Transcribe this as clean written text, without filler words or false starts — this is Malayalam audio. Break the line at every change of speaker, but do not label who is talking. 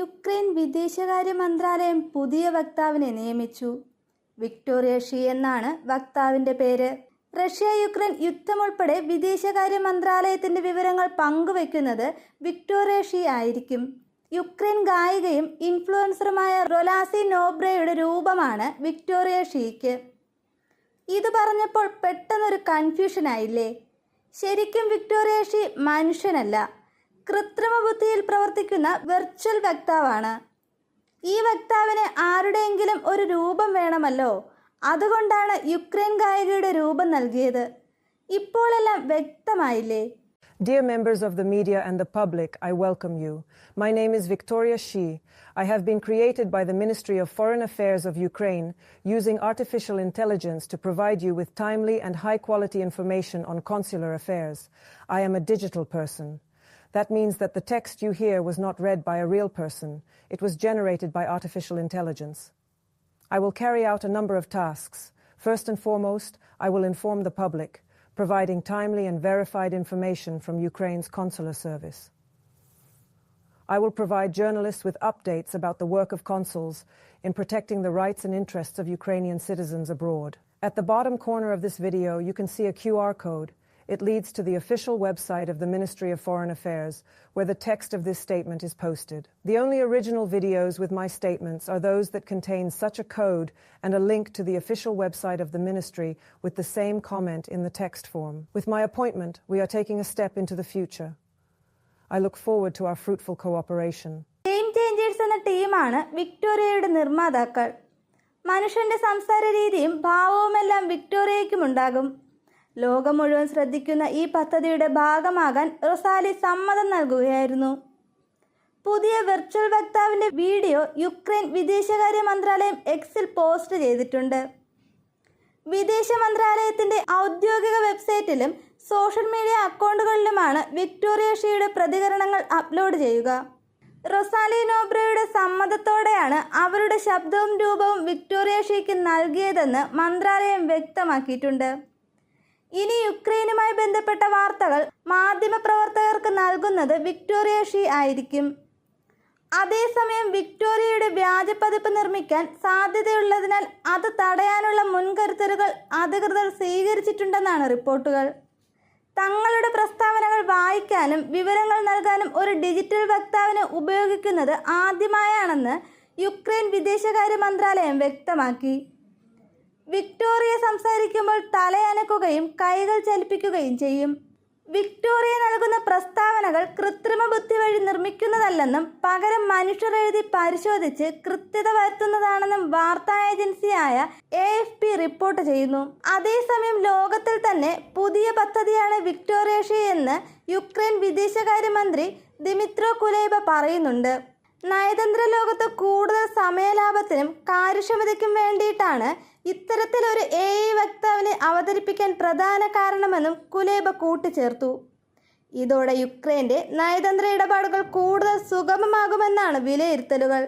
യുക്രൈൻ വിദേശകാര്യ മന്ത്രാലയം പുതിയ വക്താവിനെ നിയമിച്ചു. വിക്ടോറിയ ഷീ എന്നാണ് വക്താവിൻ്റെ പേര്. റഷ്യ യുക്രൈൻ യുദ്ധം ഉൾപ്പെടെ വിദേശകാര്യ മന്ത്രാലയത്തിൻ്റെ വിവരങ്ങൾ പങ്കുവയ്ക്കുന്നത് വിക്ടോറിയ ഷീ ആയിരിക്കും. യുക്രൈൻ ഗായികയും ഇൻഫ്ലുവൻസറുമായ റൊലാസി നോബ്രയുടെ രൂപമാണ് വിക്ടോറിയ ഷീക്ക്. ഇത് പറഞ്ഞപ്പോൾ പെട്ടെന്നൊരു കൺഫ്യൂഷനായില്ലേ? ശരിക്കും വിക്ടോറിയ ഷീ മനുഷ്യനല്ല, കൃത്രിമ ബുദ്ധിയിൽ പ്രവർത്തിക്കുന്ന വെർച്വൽ വക്താവാണ്. ഈ വക്താവിന് ആരുടെയെങ്കിലും ഒരു രൂപം വേണമല്ലോ, അതുകൊണ്ടാണ് യുക്രൈൻ ഗായികയുടെ രൂപം നൽകിയത്. ഇപ്പോഴെല്ലാം വ്യക്തമായില്ലേ?
Dear members of the media and the public, I welcome you. My name is Victoria Shee. I have been created by the Ministry of Foreign Affairs of Ukraine using artificial intelligence to provide you with timely and high-quality information on consular affairs. I am a digital person. That means that the text you hear was not read by a real person. It was generated by artificial intelligence. I will carry out a number of tasks. First and foremost, I will inform the public, providing timely and verified information from Ukraine's consular service. I will provide journalists with updates about the work of consuls in protecting the rights and interests of Ukrainian citizens abroad. At the bottom corner of this video, you can see a QR code. It leads to the official website of the Ministry of Foreign Affairs, where the text of this statement is posted. The only original videos with my statements are those that contain such a code and a link to the official website of the Ministry with the same comment in the text form. With my appointment, we are taking a step into the future. I look forward to our fruitful cooperation.
Game changers എന്ന ടീമാണ് വിക്ടോറിയയുടെ നിർമ്മാതാക്കൾ. മനുഷ്യന്റെ സംസാര രീതിയും ഭാവവുമെല്ലാം വിക്ടോറിയയ്ക്കും ഉണ്ടാകും. ലോകം മുഴുവൻ ശ്രദ്ധിക്കുന്ന ഈ പദ്ധതിയുടെ ഭാഗമാകാൻ റൊസാലി സമ്മതം നൽകുകയായിരുന്നു. പുതിയ വെർച്വൽ വക്താവിൻ്റെ വീഡിയോ യുക്രൈൻ വിദേശകാര്യ മന്ത്രാലയം എക്സിൽ പോസ്റ്റ് ചെയ്തിട്ടുണ്ട്. വിദേശ മന്ത്രാലയത്തിൻ്റെ ഔദ്യോഗിക വെബ്സൈറ്റിലും സോഷ്യൽ മീഡിയ അക്കൗണ്ടുകളിലുമാണ് വിക്ടോറിയ ഷീയുടെ പ്രതികരണങ്ങൾ അപ്ലോഡ് ചെയ്യുക. റൊസാലി നോബ്രയുടെ സമ്മതത്തോടെയാണ് അവരുടെ ശബ്ദവും രൂപവും വിക്ടോറിയ ഷീക്ക് നൽകിയതെന്ന് മന്ത്രാലയം വ്യക്തമാക്കിയിട്ടുണ്ട്. ഇനി യുക്രൈനുമായി ബന്ധപ്പെട്ട വാർത്തകൾ മാധ്യമപ്രവർത്തകർക്ക് നൽകുന്നത് വിക്ടോറിയ ഷീ ആയിരിക്കും. അതേസമയം വിക്ടോറിയയുടെ വ്യാജപ്പതിപ്പ് നിർമ്മിക്കാൻ സാധ്യതയുള്ളതിനാൽ അത് തടയാനുള്ള മുൻകരുതലുകൾ അധികൃതർ സ്വീകരിച്ചിട്ടുണ്ടെന്നാണ് റിപ്പോർട്ടുകൾ. തങ്ങളുടെ പ്രസ്താവനകൾ വായിക്കാനും വിവരങ്ങൾ നൽകാനും ഒരു ഡിജിറ്റൽ വക്താവിനെ ഉപയോഗിക്കുന്നത് ആദ്യമായാണെന്ന് യുക്രൈൻ വിദേശകാര്യ മന്ത്രാലയം വ്യക്തമാക്കി. വിക്ടോറിയ സംസാരിക്കുമ്പോൾ തലയനക്കുകയും കൈകൾ ചലിപ്പിക്കുകയും ചെയ്യും. വിക്ടോറിയ നൽകുന്ന പ്രസ്താവനകൾ കൃത്രിമ ബുദ്ധി വഴി നിർമ്മിക്കുന്നതല്ലെന്നും പകരം മനുഷ്യർ എഴുതി പരിശോധിച്ച് കൃത്യത വരുത്തുന്നതാണെന്നും വാർത്താ ഏജൻസിയായ AFP റിപ്പോർട്ട് ചെയ്യുന്നു. അതേസമയം ലോകത്തിൽ തന്നെ പുതിയ പദ്ധതിയാണ് വിക്ടോറിയ ഷീ എന്ന് യുക്രൈൻ വിദേശകാര്യമന്ത്രി ദിമിത്രോ കുലേബ പറയുന്നുണ്ട്. നയതന്ത്ര ലോകത്ത് കൂടുതൽ സമയലാഭത്തിനും കാര്യക്ഷമതയ്ക്കും വേണ്ടിയിട്ടാണ് ഇത്തരത്തിലൊരു AI വക്താവിനെ അവതരിപ്പിക്കാൻ പ്രധാന കാരണമെന്നും കുലേബ കൂട്ടിച്ചേർത്തു. ഇതോടെ യുക്രൈൻ്റെ നയതന്ത്ര ഇടപാടുകൾ കൂടുതൽ സുഗമമാകുമെന്നാണ് വിലയിരുത്തലുകൾ.